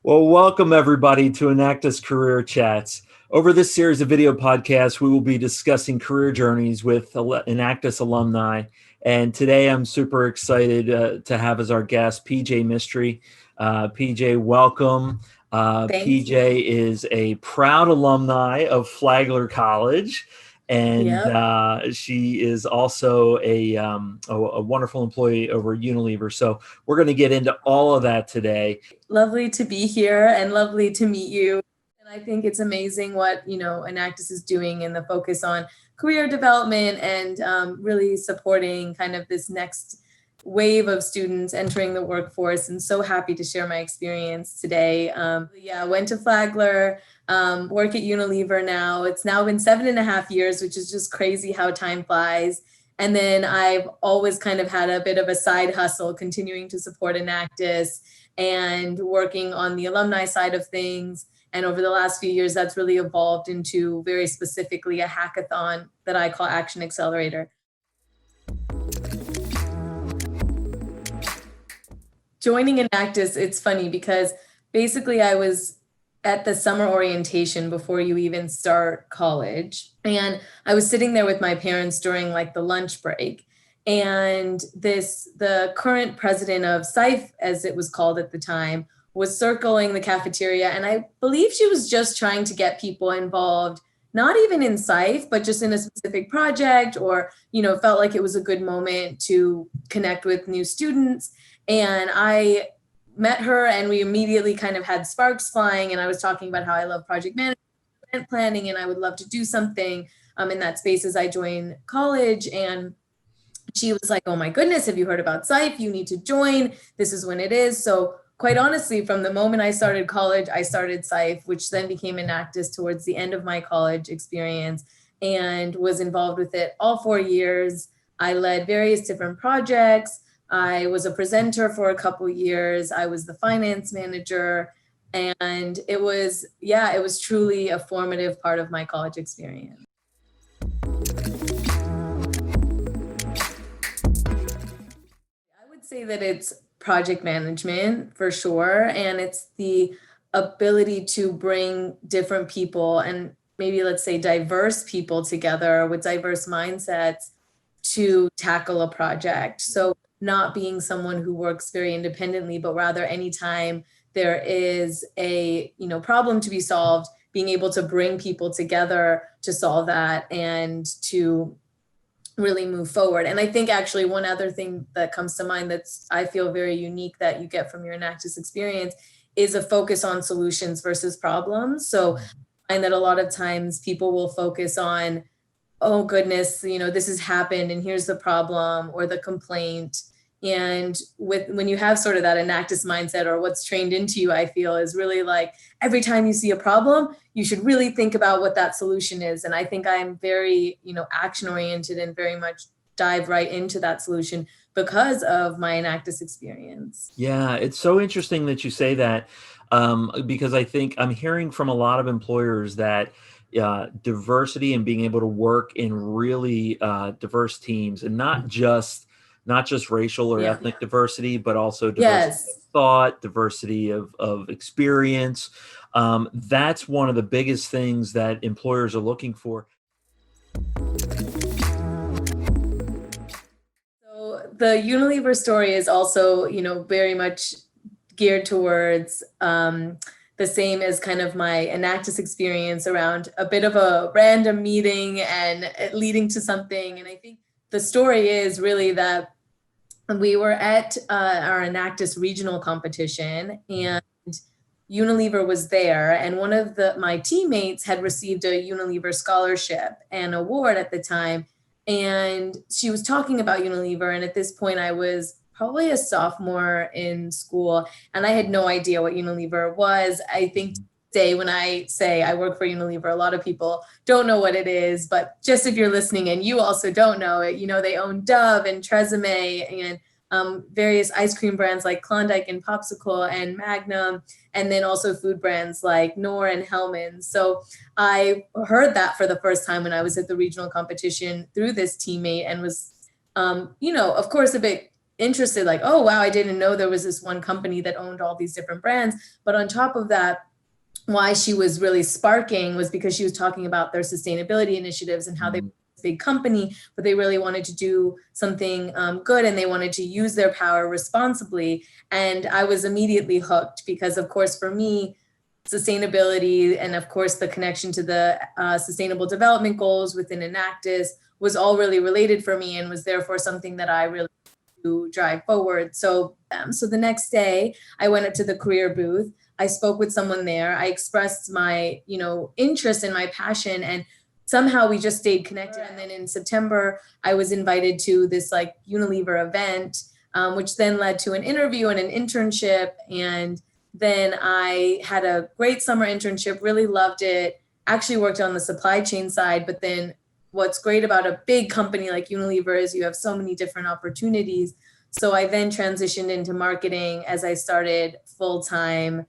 Well, welcome everybody to EnactusCareer Chats. Over this series of video podcasts, we will be discussing career journeys with Enactus alumni. And today I'm super excited to have as our guest PJ Mystery. PJ, welcome. Thank PJ you. is a proud alumni of Flagler College. And Yep. she is also a wonderful employee over at Unilever. So we're going to get into all of that today. Lovely to be here and lovely to meet you. And I think it's amazing what, Enactus is doing and the focus on career development and really supporting kind of this next wave of students entering the workforce. And so happy to share my experience today. I went to Flagler, work at Unilever now. It's now been 7.5 years, which is just crazy how time flies. And then I've always kind of had a bit of a side hustle, continuing to support Enactus and working on the alumni side of things. And over the last few years, that's really evolved into very specifically a hackathon that I call Action Accelerator. Joining Enactus, it's funny because basically I was at the summer orientation before you even start college. And I was sitting there with my parents during like the lunch break. And the current president of SIFE, as it was called at the time, was circling the cafeteria. And I believe she was just trying to get people involved, not even in SIFE, but just in a specific project, or, felt like it was a good moment to connect with new students. And I met her and we immediately kind of had sparks flying. And I was talking about how I love project management, event planning, and I would love to do something in that space as I joined college. And she was like, oh my goodness, have you heard about SIFE? You need to join. This is when it is. So quite honestly, from the moment I started college, I started SIFE, which then became Enactus towards the end of my college experience, and was involved with it all 4 years. I led various different projects. I was a presenter for a couple years. I was the finance manager. And it was truly a formative part of my college experience. I would say that it's project management for sure. And it's the ability to bring different people and maybe let's say diverse people together with diverse mindsets to tackle a project. So not being someone who works very independently, but rather anytime there is a problem to be solved, being able to bring people together to solve that and to really move forward. And I think actually one other thing that comes to mind that's I feel very unique that you get from your Enactus experience is a focus on solutions versus problems. So I find that a lot of times people will focus on, oh goodness, this has happened and here's the problem or the complaint. And when you have sort of that Enactus mindset, or what's trained into you, I feel is really like every time you see a problem, you should really think about what that solution is. And I think I'm very, action oriented and very much dive right into that solution because of my Enactus experience. Yeah, it's so interesting that you say that because I think I'm hearing from a lot of employers that diversity and being able to work in really diverse teams, and not just racial or Yeah. ethnic diversity, but also diversity of Yes. thought, diversity of experience. That's one of the biggest things that employers are looking for. So the Unilever story is also, very much geared towards the same as kind of my Enactus experience around a bit of a random meeting and it leading to something. And I think the story is really that we were at our Enactus regional competition and Unilever was there, and one of my teammates had received a Unilever scholarship and award at the time. And she was talking about Unilever. And at this point, I was probably a sophomore in school, and I had no idea what Unilever was. I think today, when I say I work for Unilever, a lot of people don't know what it is. But just if you're listening and you also don't know it, they own Dove and Tresemme and various ice cream brands like Klondike and Popsicle and Magnum, and then also food brands like Knorr and Hellmann's. So I heard that for the first time when I was at the regional competition through this teammate, and was, of course, a bit interested, like, oh, wow, I didn't know there was this one company that owned all these different brands. But on top of that, why she was really sparking was because she was talking about their sustainability initiatives and how they were a big company, but they really wanted to do something good, and they wanted to use their power responsibly. And I was immediately hooked because, of course, for me, sustainability and, of course, the connection to the sustainable development goals within Enactus was all really related for me, and was therefore something that I really to drive forward. So the next day I went up to the career booth. I spoke with someone there. I expressed my, interest and my passion, and somehow we just stayed connected. And then in September, I was invited to this like Unilever event, which then led to an interview and an internship. And then I had a great summer internship, really loved it, actually worked on the supply chain side. But then what's great about a big company like Unilever is you have so many different opportunities. So I then transitioned into marketing as I started full-time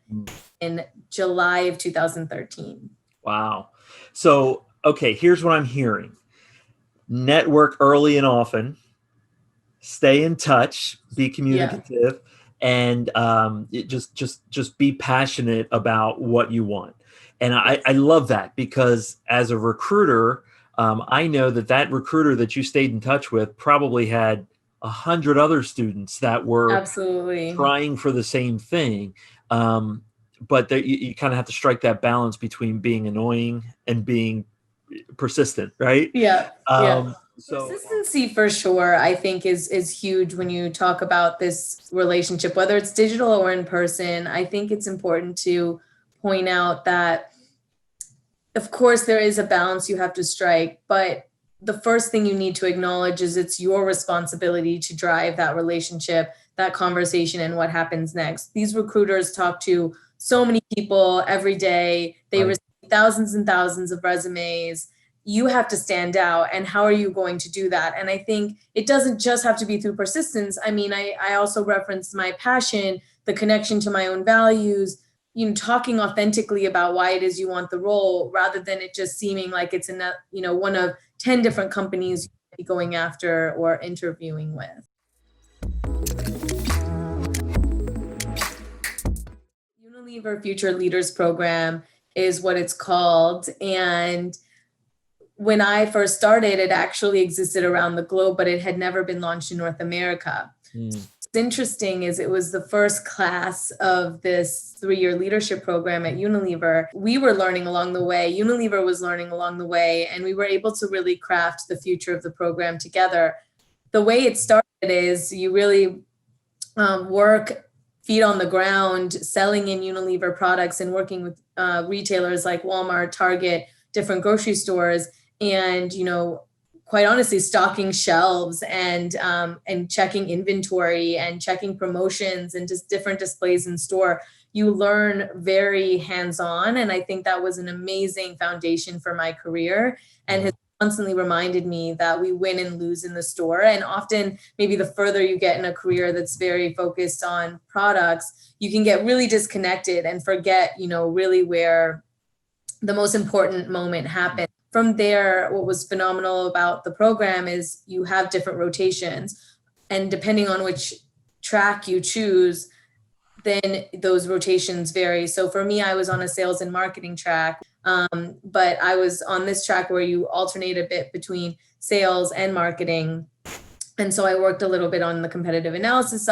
in July of 2013. Wow. So, okay, here's what I'm hearing. Network early and often, stay in touch, be communicative, and just be passionate about what you want. And I love that, because as a recruiter, I know that recruiter that you stayed in touch with probably had 100 other students that were absolutely trying for the same thing. But you kind of have to strike that balance between being annoying and being persistent, right? Yeah. So Consistency for sure, I think is huge when you talk about this relationship, whether it's digital or in person. I think it's important to point out that, of course, there is a balance you have to strike, but the first thing you need to acknowledge is it's your responsibility to drive that relationship, that conversation, and what happens next. These recruiters talk to so many people every day. They receive thousands and thousands of resumes. You have to stand out. And how are you going to do that? And I think it doesn't just have to be through persistence. I mean, I also referenced my passion, the connection to my own values, talking authentically about why it is you want the role, rather than it just seeming like it's in one of 10 different companies you'd be going after or interviewing with. Unilever Future Leaders Program is what it's called. And when I first started, it actually existed around the globe, but it had never been launched in North America. What's interesting is it was the first class of this 3-year leadership program at Unilever. We were learning along the way. Unilever was learning along the way, and we were able to really craft the future of the program together. The way it started is you really work feet on the ground, selling in Unilever products and working with retailers like Walmart, Target, different grocery stores, and quite honestly, stocking shelves and checking inventory and checking promotions and just different displays in store. You learn very hands-on, and I think that was an amazing foundation for my career, and has constantly reminded me that we win and lose in the store. And often, maybe the further you get in a career that's very focused on products, you can get really disconnected and forget, really where the most important moment happened. From there, what was phenomenal about the program is you have different rotations, and depending on which track you choose, then those rotations vary. So for me, I was on a sales and marketing track, but I was on this track where you alternate a bit between sales and marketing. And so I worked a little bit on the competitive analysis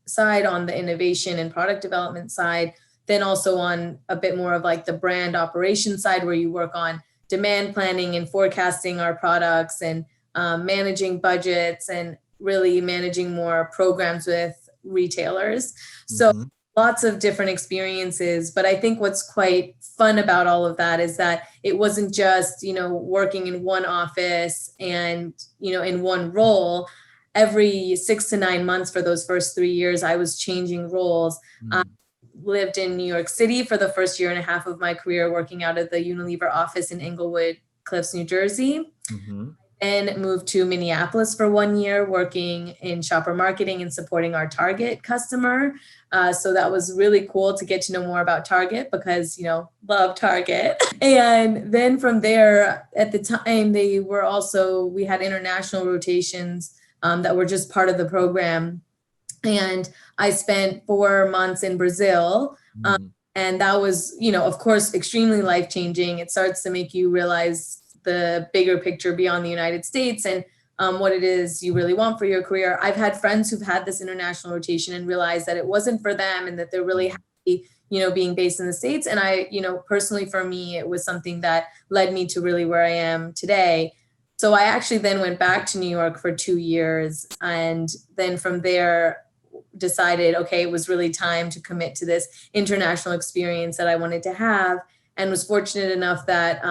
side, on the innovation and product development side, then also on a bit more of like the brand operations side, where you work on demand planning and forecasting our products and managing budgets and really managing more programs with retailers. So lots of different experiences. But I think what's quite fun about all of that is that it wasn't just, working in one office and, in one role. Every 6 to 9 months for those first 3 years, I was changing roles. Lived in New York City for the first year and a half of my career, working out of the Unilever office in Englewood Cliffs, New Jersey. Then moved to Minneapolis for 1 year, working in shopper marketing and supporting our Target customer. So that was really cool to get to know more about Target, because, love Target. And then from there, at the time, we had international rotations that were just part of the program. And I spent 4 months in Brazil. Mm. And that was, of course, extremely life-changing. It starts to make you realize the bigger picture beyond the United States and what it is you really want for your career. I've had friends who've had this international rotation and realized that it wasn't for them and that they're really happy, being based in the States. And I, personally for me, it was something that led me to really where I am today. So I actually then went back to New York for 2 years. And then from there, decided, okay, it was really time to commit to this international experience that I wanted to have, and was fortunate enough that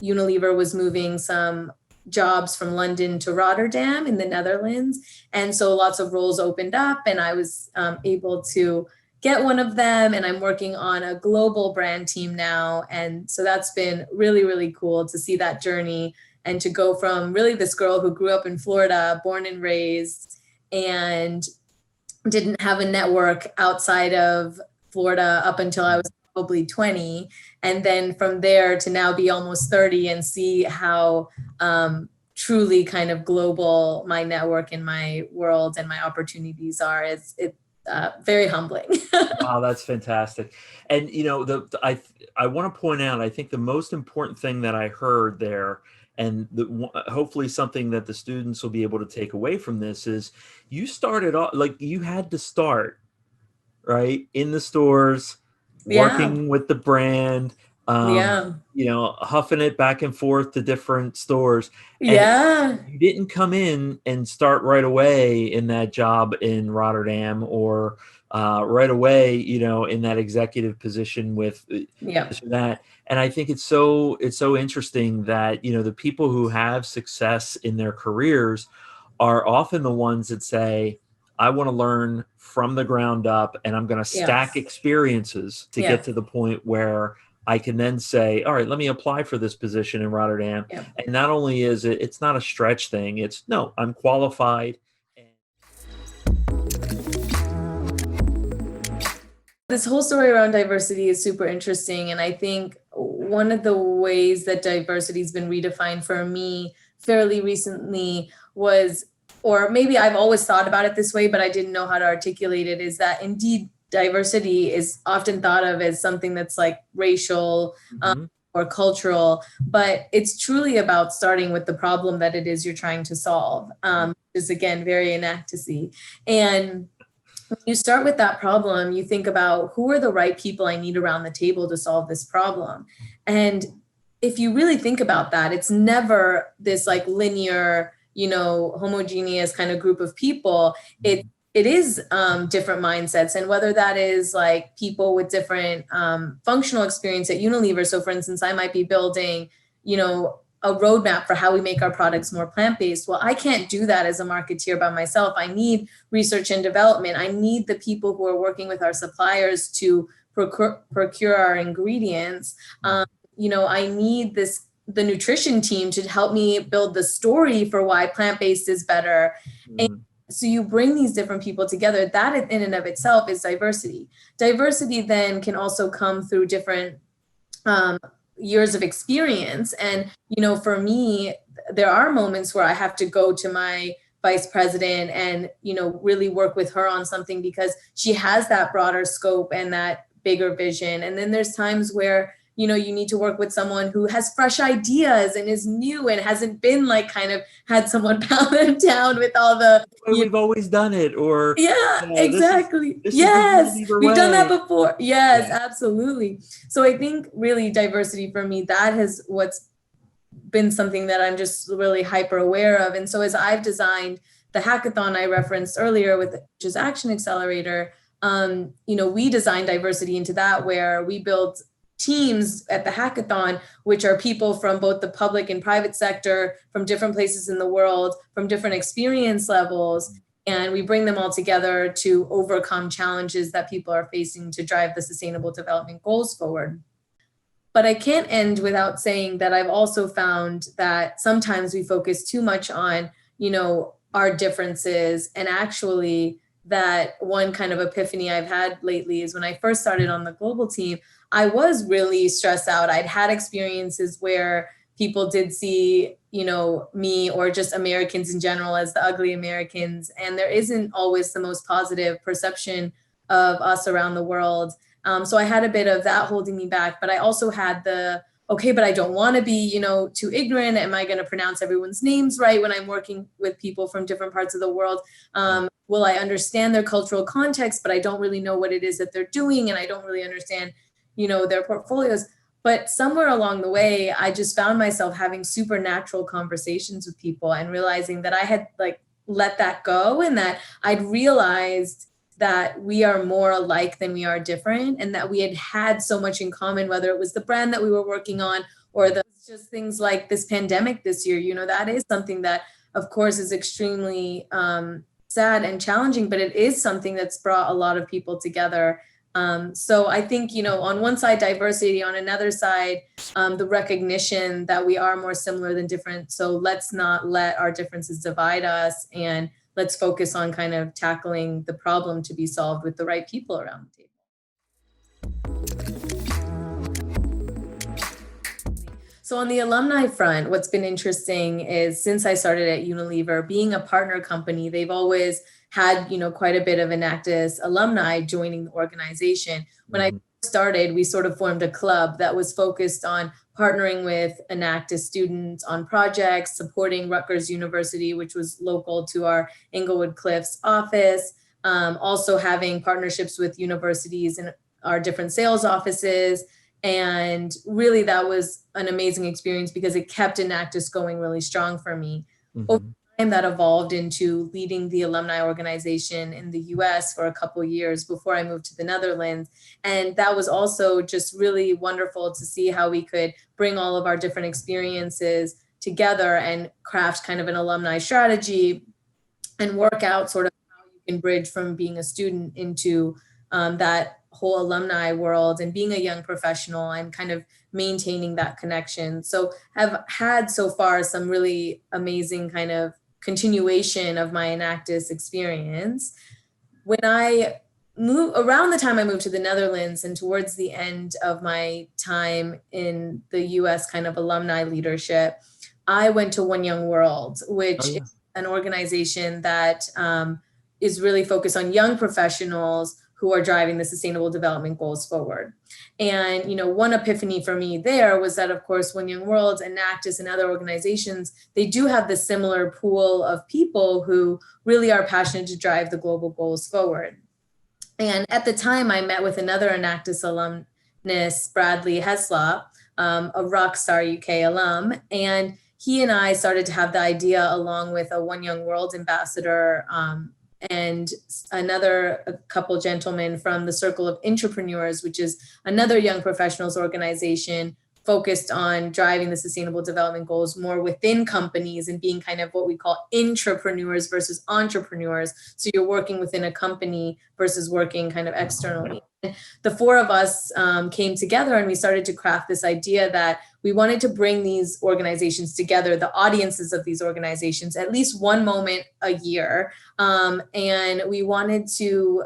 Unilever was moving some jobs from London to Rotterdam in the Netherlands. And so lots of roles opened up and I was able to get one of them, and I'm working on a global brand team now. And so that's been really, really cool to see that journey and to go from really this girl who grew up in Florida, born and raised, and didn't have a network outside of Florida up until I was probably 20. And then from there to now be almost 30 and see how truly kind of global my network and my world and my opportunities are. It's very humbling. Wow, that's fantastic. And I want to point out, I think the most important thing that I heard there, and hopefully something that the students will be able to take away from this, is you started off like you had to start right in the stores, working with the brand, huffing it back and forth to different stores. And you didn't come in and start right away in that job in Rotterdam or right away, in that executive position with this or that. And I think it's so interesting that, the people who have success in their careers are often the ones that say, I want to learn from the ground up and I'm going to stack experiences to get to the point where I can then say, all right, let me apply for this position in Rotterdam. And not only is it's not a stretch thing. It's no, I'm qualified. This whole story around diversity is super interesting. And I think one of the ways that diversity has been redefined for me fairly recently was, or maybe I've always thought about it this way, but I didn't know how to articulate it, is that indeed diversity is often thought of as something that's like racial or cultural, but it's truly about starting with the problem that it is you're trying to solve, which is again, very Enactus-y. And when you start with that problem, you think about who are the right people I need around the table to solve this problem. And if you really think about that, it's never this like linear, homogeneous kind of group of people. It is different mindsets. And whether that is like people with different functional experience at Unilever. So for instance, I might be building, a roadmap for how we make our products more plant-based. Well, I can't do that as a marketeer by myself. I need research and development. I need the people who are working with our suppliers to procure our ingredients. I need the nutrition team to help me build the story for why plant-based is better. And so you bring these different people together. That in and of itself is diversity. Diversity then can also come through different years of experience. And, for me, there are moments where I have to go to my vice president and, really work with her on something because she has that broader scope and that bigger vision. And then there's times where, you need to work with someone who has fresh ideas and is new and hasn't been like kind of had someone pound them down with all the we've always done it, or exactly. This we've done that before. Yes, absolutely. So I think really diversity for me, that has what's been something that I'm just really hyper aware of. And so as I've designed the hackathon I referenced earlier with which is Action Accelerator, we designed diversity into that, where we built teams at the hackathon, which are people from both the public and private sector, from different places in the world, from different experience levels. And we bring them all together to overcome challenges that people are facing to drive the sustainable development goals forward. But I can't end without saying that I've also found that sometimes we focus too much on, our differences. And actually that one kind of epiphany I've had lately is when I first started on the global team, I was really stressed out. I'd had experiences where, people did see, me or just Americans in general as the ugly Americans. And there isn't always the most positive perception of us around the world. So I had a bit of that holding me back, but I also had okay, but I don't want to be, too ignorant. Am I going to pronounce everyone's names right when I'm working with people from different parts of the world? Will I understand their cultural context, but I don't really know what it is that they're doing, and I don't really understand, their portfolios. But somewhere along the way, I just found myself having supernatural conversations with people and realizing that I had let that go, and that I'd realized that we are more alike than we are different, and that we had so much in common, whether it was the brand that we were working on or just things like this pandemic this year. That is something that, of course, is extremely sad and challenging, but it is something that's brought a lot of people together. So I think, on one side, diversity, on another side, the recognition that we are more similar than different. So let's not let our differences divide us, and let's focus on kind of tackling the problem to be solved with the right people around the table. So on the alumni front, what's been interesting is since I started at Unilever, being a partner company, they've always had, quite a bit of Enactus alumni joining the organization. When I started, we sort of formed a club that was focused on partnering with Enactus students on projects, supporting Rutgers University, which was local to our Englewood Cliffs office, also having partnerships with universities and our different sales offices. And really, that was an amazing experience because it kept Enactus going really strong for me. Over time, that evolved into leading the alumni organization in the US for a couple of years before I moved to the Netherlands. And that was also just really wonderful to see how we could bring all of our different experiences together and craft kind of an alumni strategy and work out sort of how you can bridge from being a student into that whole alumni world and being a young professional and kind of maintaining that connection. So I've had so far some really amazing kind of continuation of my Enactus experience. When I around the time I moved to the Netherlands and towards the end of my time in the US kind of alumni leadership, I went to One Young World, which is an organization that is really focused on young professionals who are driving the sustainable development goals forward. And, one epiphany for me there was that, of course, One Young World, Enactus, and other organizations, they do have the similar pool of people who really are passionate to drive the global goals forward. And at the time, I met with another Enactus alumnus, Bradley Heslop, a Rockstar UK alum, and he and I started to have the idea, along with a One Young World ambassador, and a couple gentlemen from the Circle of Entrepreneurs, which is another young professionals organization focused on driving the sustainable development goals more within companies and being kind of what we call intrapreneurs versus entrepreneurs. So you're working within a company versus working kind of externally. And the four of us came together and we started to craft this idea that we wanted to bring these organizations together, the audiences of these organizations, at least one moment a year. And we wanted to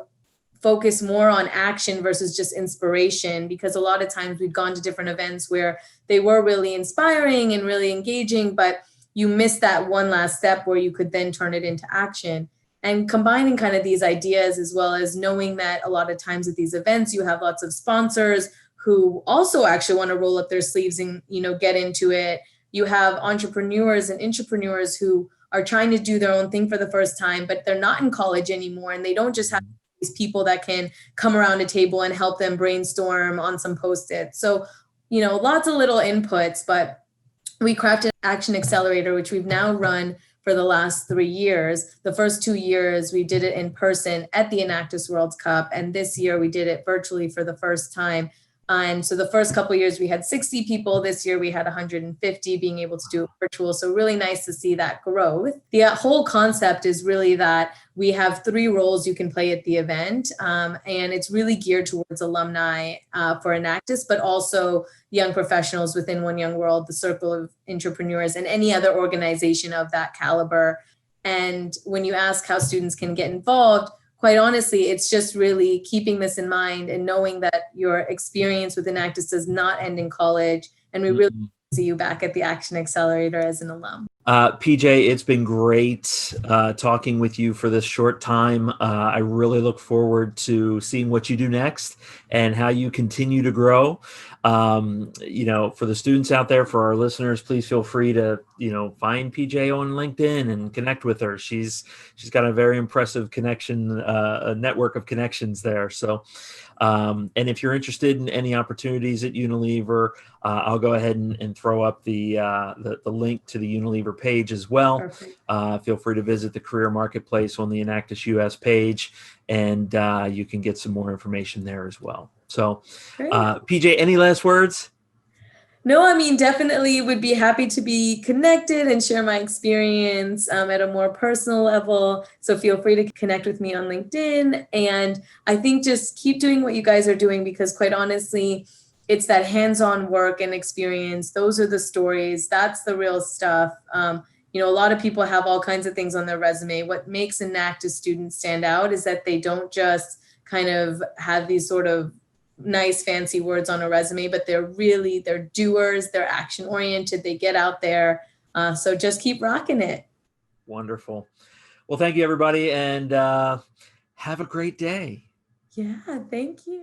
focus more on action versus just inspiration, because a lot of times we'd gone to different events where they were really inspiring and really engaging, but you missed that one last step where you could then turn it into action. And combining kind of these ideas, as well as knowing that a lot of times at these events, you have lots of sponsors who also actually want to roll up their sleeves and, get into it. You have entrepreneurs and intrapreneurs who are trying to do their own thing for the first time, but they're not in college anymore. And they don't just have these people that can come around a table and help them brainstorm on some Post-its. So, lots of little inputs, but we crafted Action Accelerator, which we've now run for the last 3 years. The first 2 years, we did it in person at the Enactus World Cup. And this year we did it virtually for the first time. And so the first couple of years we had 60 people. This year we had 150, being able to do it virtual. So really nice to see that growth. The whole concept is really that we have 3 roles you can play at the event. And it's really geared towards alumni for Enactus, but also young professionals within One Young World, the Circle of Entrepreneurs, and any other organization of that caliber. And when you ask how students can get involved, quite honestly, it's just really keeping this in mind and knowing that your experience with Enactus does not end in college. And we really see you back at the Action Accelerator as an alum. PJ, it's been great talking with you for this short time. I really look forward to seeing what you do next and how you continue to grow. For the students out there, for our listeners, please feel free to, find PJ on LinkedIn and connect with her. She's got a very impressive connection, a network of connections there. So, and if you're interested in any opportunities at Unilever, I'll go ahead and throw up the link to the Unilever page as well. Feel free to visit the career marketplace on the Enactus US page, and you can get some more information there as well. So, PJ, any last words? No, I mean, definitely would be happy to be connected and share my experience at a more personal level. So feel free to connect with me on LinkedIn. And I think just keep doing what you guys are doing, because quite honestly, it's that hands-on work and experience. Those are the stories. That's the real stuff. A lot of people have all kinds of things on their resume. What makes Enactus students stand out is that they don't just kind of have these sort of nice fancy words on a resume, but they're doers, they're action oriented, they get out there. So just keep rocking it. Wonderful. Well, thank you, everybody, and have a great day. Yeah, thank you.